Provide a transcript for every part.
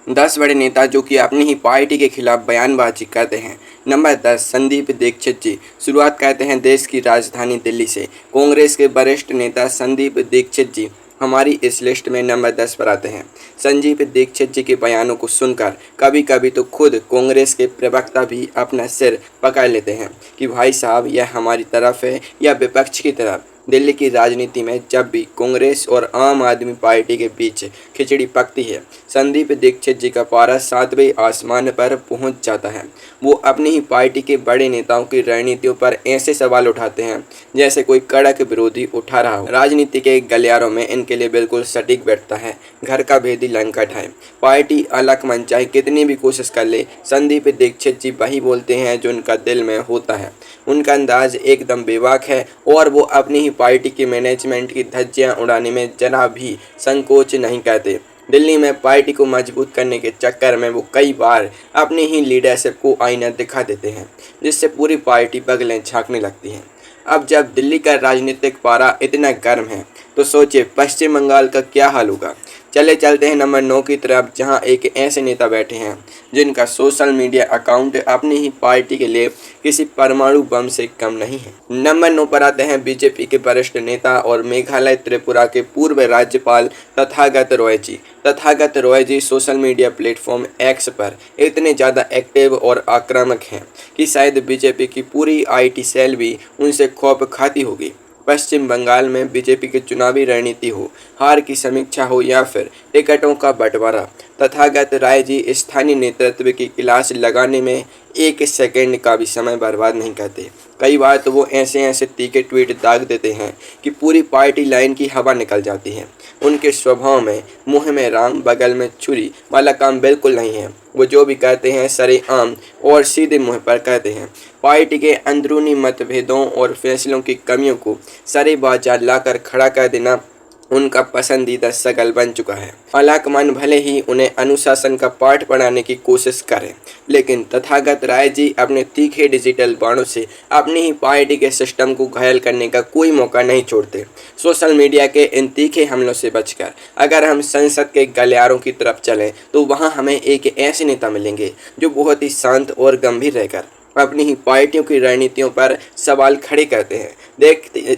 10 बड़े नेता जो कि अपनी ही पार्टी के खिलाफ बयानबाजी करते हैं। नंबर 10 संदीप दीक्षित जी। शुरुआत करते हैं देश की राजधानी दिल्ली से। कांग्रेस के वरिष्ठ नेता संदीप दीक्षित जी हमारी इस लिस्ट में नंबर 10 पर आते हैं। संदीप दीक्षित जी के बयानों को सुनकर कभी कभी तो खुद कांग्रेस के प्रवक्ता भी अपना सिर पकड़ लेते हैं कि भाई साहब यह हमारी तरफ है या विपक्ष की तरफ। दिल्ली की राजनीति में जब भी कांग्रेस और आम आदमी पार्टी के बीच खिचड़ी पकती है, संदीप दीक्षित जी का पारा 7वें आसमान पर पहुंच जाता है। वो अपनी ही पार्टी के बड़े नेताओं की रणनीतियों पर ऐसे सवाल उठाते हैं जैसे कोई कड़क विरोधी उठा रहा हो। राजनीति के गलियारों में इनके लिए बिल्कुल सटीक बैठता है, घर का भेदी लंका ढाए। पार्टी अलग मन चाहे कितनी भी कोशिश कर ले, संदीप दीक्षित जी वही बोलते हैं जो उनका दिल में होता है। उनका अंदाज एकदम बेबाक है और वो अपनी ही पार्टी की मैनेजमेंट की धज्जियां उड़ाने में जरा भी संकोच नहीं करते। दिल्ली में पार्टी को मजबूत करने के चक्कर में वो कई बार अपनी ही लीडरशिप को आईना दिखा देते हैं, जिससे पूरी पार्टी बगलें झांकने लगती हैं। अब जब दिल्ली का राजनीतिक पारा इतना गर्म है तो सोचिए पश्चिम बंगाल का क्या हाल होगा। चले चलते हैं नंबर 9 की तरफ, जहां एक ऐसे नेता बैठे हैं जिनका सोशल मीडिया अकाउंट अपनी ही पार्टी के लिए किसी परमाणु बम से कम नहीं है। नंबर 9 पर आते हैं बीजेपी के वरिष्ठ नेता और मेघालय त्रिपुरा के पूर्व राज्यपाल तथागत रॉय जी। तथागत रॉय जी सोशल मीडिया प्लेटफॉर्म एक्स पर इतने ज़्यादा एक्टिव और आक्रामक हैं कि शायद बीजेपी की पूरी IT सेल भी उनसे खौफ खाती होगी। पश्चिम बंगाल में बीजेपी की चुनावी रणनीति हो, हार की समीक्षा हो या फिर टिकटों का बंटवारा, तथागत राय जी स्थानीय नेतृत्व की क्लास लगाने में एक सेकंड का भी समय बर्बाद नहीं करते। कई बार तो वो ऐसे ऐसे तीखे ट्वीट दाग देते हैं कि पूरी पार्टी लाइन की हवा निकल जाती है। उनके स्वभाव में मुँह में राम बगल में छुरी वाला काम बिल्कुल नहीं है। वो जो भी कहते हैं सरेआम और सीधे मुंह पर कहते हैं। पार्टी के अंदरूनी मतभेदों और फैसलों की कमियों को सरे बाजार लाकर खड़ा कर देना उनका पसंदीदा शगल बन चुका है। अलाकमान भले ही उन्हें अनुशासन का पाठ पढ़ाने की कोशिश करें, लेकिन तथागत राय जी अपने तीखे डिजिटल बाणों से अपनी ही पार्टी के सिस्टम को घायल करने का कोई मौका नहीं छोड़ते। सोशल मीडिया के इन तीखे हमलों से बचकर अगर हम संसद के गलियारों की तरफ चलें तो वहाँ हमें एक ऐसे नेता मिलेंगे जो बहुत ही शांत और गंभीर रहकर अपनी ही पार्टियों की रणनीतियों पर सवाल खड़े करते हैं।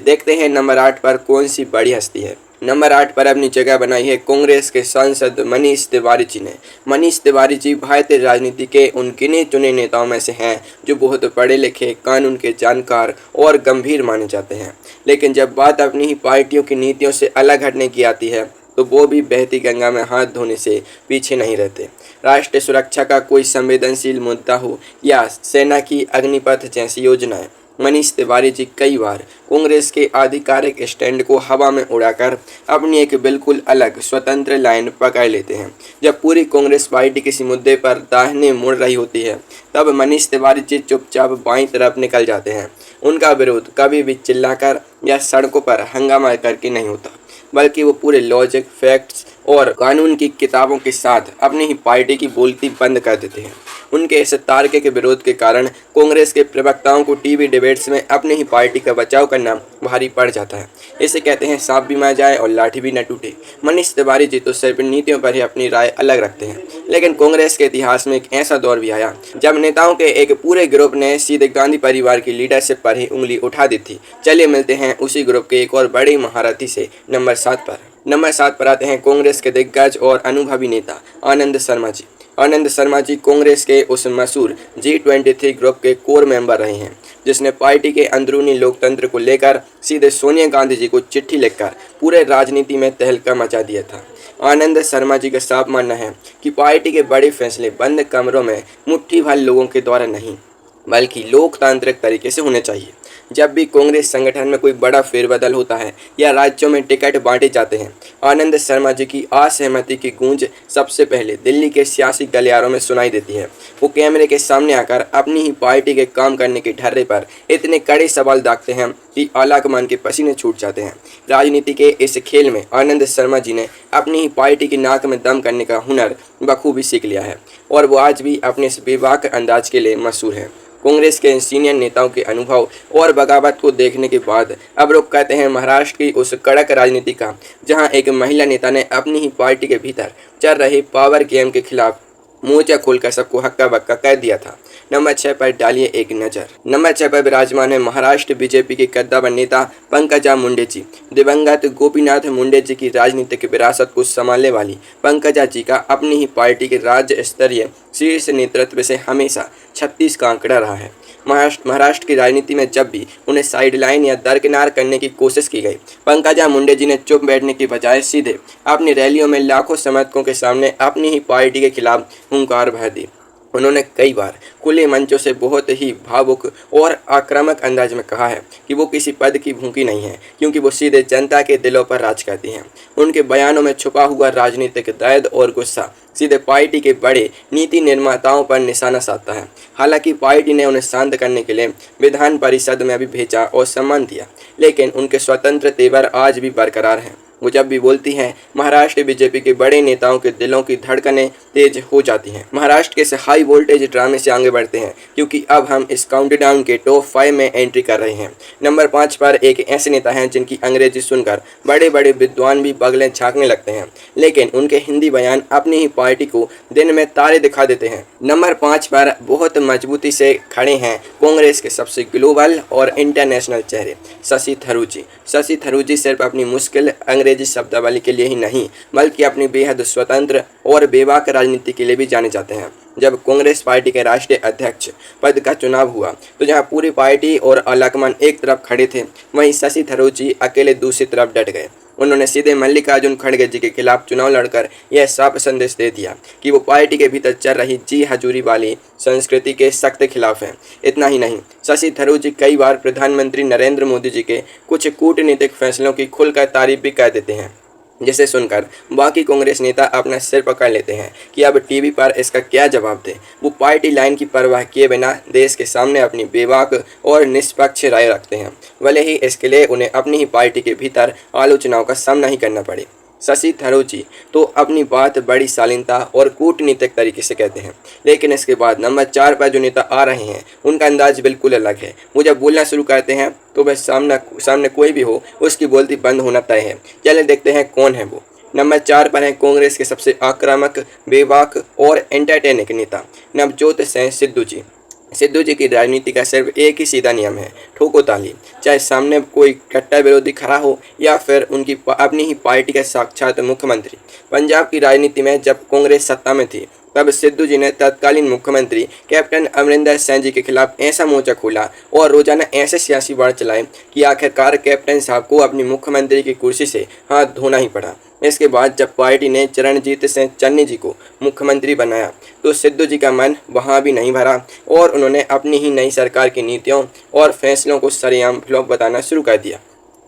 देखते हैं नंबर 8 पर कौन सी बड़ी हस्ती है। नंबर 8 पर अपनी जगह बनाई है कांग्रेस के सांसद मनीष तिवारी जी ने। मनीष तिवारी जी भारतीय राजनीति के उन गिने चुने नेताओं में से हैं जो बहुत पढ़े लिखे, कानून के जानकार और गंभीर माने जाते हैं। लेकिन जब बात अपनी ही पार्टियों की नीतियों से अलग हटने की आती है तो वो भी बहती गंगा में हाथ धोने से पीछे नहीं रहते। राष्ट्रीय सुरक्षा का कोई संवेदनशील मुद्दा हो या सेना की अग्निपथ जैसी योजनाएं, मनीष तिवारी जी कई बार कांग्रेस के आधिकारिक स्टैंड को हवा में उड़ाकर अपनी एक बिल्कुल अलग स्वतंत्र लाइन पकड़ लेते हैं। जब पूरी कांग्रेस पार्टी किसी मुद्दे पर दाहिने मुड़ रही होती है तब मनीष तिवारी जी चुपचाप बाईं तरफ निकल जाते हैं। उनका विरोध कभी भी चिल्लाकर या सड़कों पर हंगामा करके नहीं होता, बल्कि वो पूरे लॉजिक, फैक्ट्स और कानून की किताबों के साथ अपनी ही पार्टी की बोलती बंद कर देते हैं। उनके इस तार्किक विरोध के कारण कांग्रेस के प्रवक्ताओं को टीवी डिबेट्स में अपनी ही पार्टी का बचाव करना भारी पड़ जाता है। इसे कहते हैं सांप भी मार जाए और लाठी भी न टूटे। मनीष तिवारी जी तो सिर्फ नीतियों पर ही अपनी राय अलग रखते हैं, लेकिन कांग्रेस के इतिहास में एक ऐसा दौर भी आया जब नेताओं के एक पूरे ग्रुप ने सीधे गांधी परिवार की लीडरशिप पर ही उंगली उठा दी थी। चलिए मिलते हैं उसी ग्रुप के एक और बड़े महारथी से नंबर 7 पर। नंबर 7 पर आते हैं कांग्रेस के दिग्गज और अनुभवी नेता आनंद शर्मा जी। आनंद शर्मा जी कांग्रेस के उस मशहूर G23 ग्रुप के कोर मेंबर रहे हैं जिसने पार्टी के अंदरूनी लोकतंत्र को लेकर सीधे सोनिया गांधी जी को चिट्ठी लिखकर पूरे राजनीति में तहलका मचा दिया था। आनंद शर्मा जी का साफ मानना है कि पार्टी के बड़े फैसले बंद कमरों में मुट्ठी भर लोगों के द्वारा नहीं बल्कि लोकतांत्रिक तरीके से होने चाहिए। जब भी कांग्रेस संगठन में कोई बड़ा फेरबदल होता है या राज्यों में टिकट बांटे जाते हैं, आनंद शर्मा जी की असहमति की गूंज सबसे पहले दिल्ली के सियासी गलियारों में सुनाई देती है। वो कैमरे के सामने आकर अपनी ही पार्टी के काम करने के ढर्रे पर इतने कड़े सवाल दागते हैं कि आलाकमान के पसीने छूट जाते हैं। राजनीति के इस खेल में आनंद शर्मा जी ने अपनी ही पार्टी की नाक में दम करने का हुनर बखूबी सीख लिया है और वो आज भी अपने इस बेबाक अंदाज के लिए मशहूर है। कांग्रेस के सीनियर नेताओं के अनुभव और बगावत को देखने के बाद अब रुख कहते हैं महाराष्ट्र की उस कड़क राजनीति का, जहां एक महिला नेता ने अपनी ही पार्टी के भीतर चल रहे पावर गेम के खिलाफ मोर्चा खोलकर सबको हक्का बक्का कह दिया था। नंबर 6 पर डालिए एक नज़र। नंबर 6 पर विराजमान है महाराष्ट्र बीजेपी के कद्दावर नेता पंकजा मुंडे जी। दिवंगत गोपीनाथ मुंडे जी की राजनीतिक विरासत को संभालने वाली पंकजा जी का अपनी ही पार्टी के राज्य स्तरीय शीर्ष नेतृत्व से हमेशा 36 का आंकड़ा रहा है। महाराष्ट्र की राजनीति में जब भी उन्हें साइडलाइन या दरकिनार करने की कोशिश की गई, पंकजा मुंडे जी ने चुप बैठने की बजाय सीधे अपनी रैलियों में लाखों समर्थकों के सामने अपनी ही पार्टी के खिलाफ हुंकार भर दी। उन्होंने कई बार खुले मंचों से बहुत ही भावुक और आक्रामक अंदाज में कहा है कि वो किसी पद की भूखी नहीं है, क्योंकि वो सीधे जनता के दिलों पर राज करती हैं। उनके बयानों में छुपा हुआ राजनीतिक दर्द और गुस्सा सीधे पार्टी के बड़े नीति निर्माताओं पर निशाना साधता है। हालांकि पार्टी ने उन्हें शांत करने के लिए विधान परिषद में भी भेजा और सम्मान दिया, लेकिन उनके स्वतंत्र तेवर आज भी बरकरार हैं। वो जब भी बोलती हैं, महाराष्ट्र बीजेपी के बड़े नेताओं के दिलों की धड़कनें तेज हो जाती हैं। महाराष्ट्र के इस हाई वोल्टेज ड्रामे से आगे बढ़ते हैं, क्योंकि अब हम इस काउंटडाउन के टॉप 5 में एंट्री कर रहे हैं। नंबर 5 पर एक ऐसे नेता हैं जिनकी अंग्रेजी सुनकर बड़े बड़े विद्वान भी बगलें झाँकने लगते हैं, लेकिन उनके हिंदी बयान अपनी ही पार्टी को दिन में तारे दिखा देते हैं। नंबर 5 पर बहुत मजबूती से खड़े हैं कांग्रेस के सबसे ग्लोबल और इंटरनेशनल चेहरे शशि थरूर जी। शशि थरूर जी सिर्फ अपनी मुश्किल अंग्रेजी शब्दावली के लिए ही नहीं, बल्कि अपनी बेहद स्वतंत्र और बेबाक राजनीति के लिए भी जाने जाते हैं। जब कांग्रेस पार्टी के राष्ट्रीय अध्यक्ष पद का चुनाव हुआ, तो जहां पूरी पार्टी और आलाकमान एक तरफ खड़े थे, वहीं शशि थरूर जी अकेले दूसरी तरफ डट गए। उन्होंने सीधे मल्लिकार्जुन खड़गे जी के खिलाफ चुनाव लड़कर यह साफ संदेश दे दिया कि वो पार्टी के भीतर चल रही जी हजूरी वाली संस्कृति के सख्त खिलाफ हैं। इतना ही नहीं, शशि थरूर जी कई बार प्रधानमंत्री नरेंद्र मोदी जी के कुछ कूटनीतिक फैसलों की खुलकर तारीफ भी कर देते हैं, जिसे सुनकर बाकी कांग्रेस नेता अपना सिर पकड़ लेते हैं कि अब टीवी पर इसका क्या जवाब दें। वो पार्टी लाइन की परवाह किए बिना देश के सामने अपनी बेबाक और निष्पक्ष राय रखते हैं, भले ही इसके लिए उन्हें अपनी ही पार्टी के भीतर आलोचनाओं का सामना ही करना पड़े। शशि थरूर जी तो अपनी बात बड़ी शालीनता और कूटनीतिक तरीके से कहते हैं, लेकिन इसके बाद नंबर 4 पर जो नेता आ रहे हैं, उनका अंदाज बिल्कुल अलग है। वो जब बोलना शुरू करते हैं तो वह सामने कोई भी हो, उसकी बोलती बंद होना तय है। चलिए देखते हैं कौन है वो। नंबर 4 पर है कांग्रेस के सबसे आक्रामक, बेबाक और एंटरटेनिंग नेता नवजोत सिंह सिद्धू जी। सिद्धू जी की राजनीति का सिर्फ एक ही सीधा नियम है, ठोको ताली। चाहे सामने कोई कट्टर विरोधी खड़ा हो या फिर उनकी अपनी ही पार्टी के साक्षात मुख्यमंत्री। पंजाब की राजनीति में जब कांग्रेस सत्ता में थी, तब सिद्धू जी ने तत्कालीन मुख्यमंत्री कैप्टन अमरिंदर सिंह जी के खिलाफ ऐसा मोर्चा खोला और रोजाना ऐसे सियासी वार चलाए कि आखिरकार कैप्टन साहब को अपनी मुख्यमंत्री की कुर्सी से हाथ धोना ही पड़ा। इसके बाद जब पार्टी ने चरणजीत सिंह चन्नी जी को मुख्यमंत्री बनाया, तो सिद्धू जी का मन वहां भी नहीं भरा और उन्होंने अपनी ही नई सरकार की नीतियों और फैसलों को सरेआम फ्लॉप बताना शुरू कर दिया।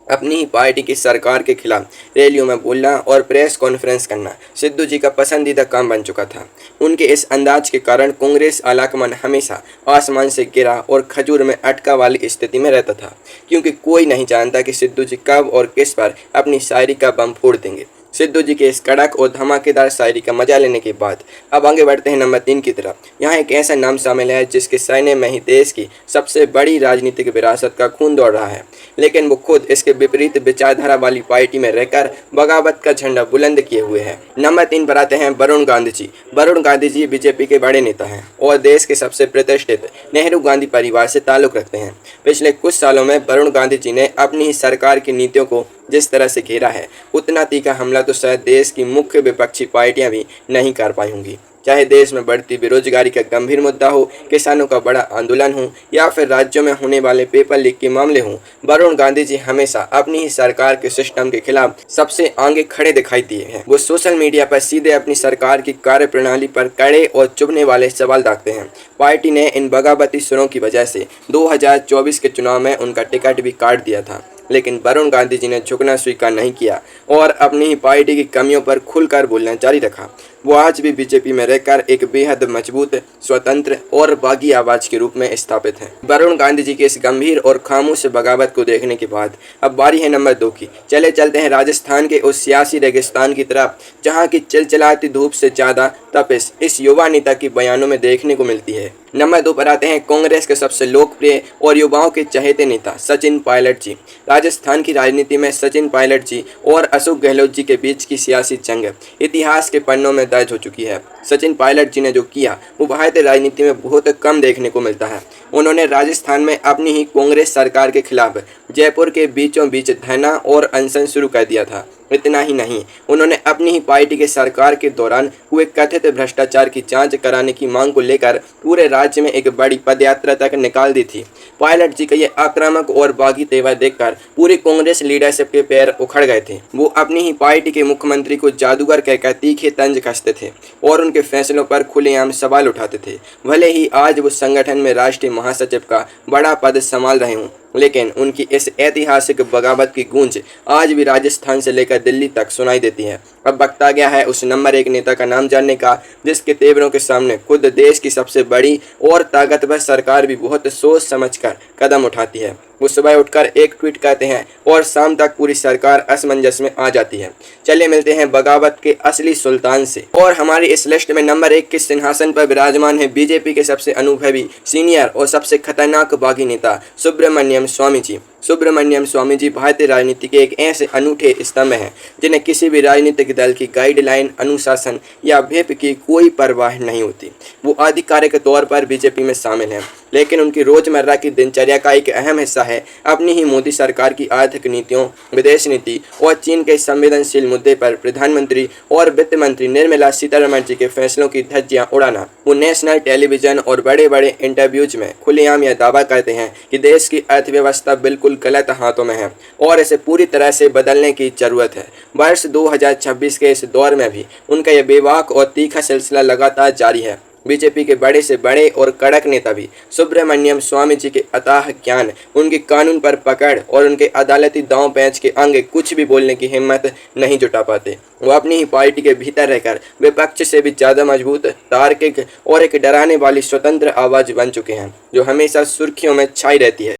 अपनी ही पार्टी की सरकार के खिलाफ रैलियों में बोलना और प्रेस कॉन्फ्रेंस करना सिद्धू जी का पसंदीदा काम बन चुका था। उनके इस अंदाज के कारण कांग्रेस आलाकमान हमेशा आसमान से गिरा और खजूर में अटका वाली स्थिति में रहता था, क्योंकि कोई नहीं जानता कि सिद्धू जी कब और किस पर अपनी शायरी का बम फोड़ देंगे। सिद्धू जी के इस कड़क और धमाकेदार शायरी का मजा लेने के बाद अब आगे बढ़ते हैं नंबर 3 की तरफ। यहाँ एक ऐसा नाम शामिल है जिसके सैन्य में ही देश की सबसे बड़ी राजनीतिक विरासत का खून दौड़ रहा है, लेकिन वो खुद इसके विपरीत विचारधारा वाली पार्टी में रहकर बगावत का झंडा बुलंद किए हुए है। नंबर 3 पर आते हैं वरुण गांधी जी। वरुण गांधी जी बीजेपी के बड़े नेता हैं और देश के सबसे प्रतिष्ठित नेहरू गांधी परिवार से ताल्लुक रखते हैं। पिछले कुछ सालों में वरुण गांधी जी ने अपनी ही सरकार की नीतियों को जिस तरह से घेरा है, उतना तीखा हमला तो शायद देश की मुख्य विपक्षी पार्टियां भी नहीं कर पाई होंगी। चाहे देश में बढ़ती बेरोजगारी का गंभीर मुद्दा हो, किसानों का बड़ा आंदोलन हो या फिर राज्यों में होने वाले पेपर लीक के मामले हों, वरुण गांधी जी हमेशा अपनी ही सरकार के सिस्टम के खिलाफ सबसे आगे खड़े दिखाई दिए हैं। वो सोशल मीडिया पर सीधे अपनी सरकार की कार्यप्रणाली पर कड़े और चुभने वाले सवाल दागते हैं। पार्टी ने इन बगावती सुरों की वजह से 2024 के चुनाव में उनका टिकट भी काट दिया था, लेकिन वरुण गांधी जी ने झुकना स्वीकार नहीं किया और अपनी ही पार्टी की कमियों पर खुलकर बोलना जारी रखा। वो आज भी बीजेपी में रहकर एक बेहद मजबूत, स्वतंत्र और बागी आवाज के रूप में स्थापित हैं। वरुण गांधी जी के इस गंभीर और खामोश बगावत को देखने के बाद अब बारी है नंबर 2 की। चलते हैं राजस्थान के उस सियासी रेगिस्तान की तरफ, जहां की चिलचिलाती धूप से ज्यादा तपिश इस युवा नेता के बयानों में देखने को मिलती है। नंबर 2 पर आते हैं कांग्रेस के सबसे लोकप्रिय और युवाओं के चहेते नेता सचिन पायलट जी। राजस्थान की राजनीति में सचिन पायलट जी और अशोक गहलोत जी के बीच की सियासी जंग इतिहास के पन्नों में दर्ज हो चुकी है। सचिन पायलट जी ने जो किया वो भारतीय राजनीति में बहुत कम देखने को मिलता है। उन्होंने राजस्थान में अपनी ही कांग्रेस सरकार के खिलाफ जयपुर के बीचों बीच धरना और अनशन शुरू कर दिया था। इतना ही नहीं, उन्होंने अपनी ही पार्टी के सरकार के दौरान हुए कथित भ्रष्टाचार की जांच कराने की मांग को लेकर पूरे राज्य में एक बड़ी पदयात्रा तक निकाल दी थी। पायलट जी का ये आक्रामक और बागी तेवर देखकर पूरी कांग्रेस लीडरशिप के पैर उखड़ गए थे। वो अपनी ही पार्टी के मुख्यमंत्री को जादूगर कहकर तीखे तंज कसते थे और उनके फैसलों पर खुलेआम सवाल उठाते थे। भले ही आज वो संगठन में राष्ट्रीय महासचिव का बड़ा पद संभाल रहे हों, लेकिन उनकी इस ऐतिहासिक बगावत की गूंज आज भी राजस्थान से लेकर दिल्ली तक सुनाई देती है। अब वक्त आ गया है उस नंबर 1 नेता का नाम जानने का, जिसके तेवरों के सामने खुद देश की सबसे बड़ी और ताकतवर सरकार भी बहुत सोच समझकर कदम उठाती है। वो सुबह उठकर एक ट्वीट करते हैं और शाम तक पूरी सरकार असमंजस में आ जाती है। चलिए मिलते हैं बगावत के असली सुल्तान से। और हमारी इस लिस्ट में नंबर 1 के सिंहासन पर विराजमान है बीजेपी के सबसे अनुभवी, सीनियर और सबसे खतरनाक बागी नेता सुब्रमण्यम स्वामी जी। सुब्रमण्यम स्वामी जी भारतीय राजनीति के एक ऐसे अनूठे स्तंभ हैं जिन्हें किसी भी राजनीतिक दल की गाइडलाइन, अनुशासन या व्हिप की कोई परवाह नहीं होती। वो आधिकारिक तौर पर बीजेपी में शामिल हैं, लेकिन उनकी रोजमर्रा की दिनचर्या का एक अहम हिस्सा है अपनी ही मोदी सरकार की आर्थिक नीतियों, विदेश नीति और चीन के संवेदनशील मुद्दे पर प्रधानमंत्री और वित्त मंत्री निर्मला सीतारमण जी के फैसलों की धज्जियां उड़ाना। वो नेशनल टेलीविजन और बड़े बड़े इंटरव्यूज में खुलेआम यह दावा करते हैं कि देश की अर्थव्यवस्था बिल्कुल गलत हाथों में है और इसे पूरी तरह से बदलने की जरूरत है। वर्ष 2026 के इस दौर में भी उनका यह बेबाक और तीखा सिलसिला लगातार जारी है। बीजेपी के बड़े से बड़े और कड़क नेता भी सुब्रमण्यम स्वामी जी के अथाह ज्ञान, उनकी कानून पर पकड़ और उनके अदालती दांव पैंच के आगे कुछ भी बोलने की हिम्मत नहीं जुटा पाते। वो अपनी ही पार्टी के भीतर रहकर विपक्ष से भी ज़्यादा मजबूत, तार्किक और एक डराने वाली स्वतंत्र आवाज़ बन चुके हैं, जो हमेशा सुर्खियों में छाई रहती है।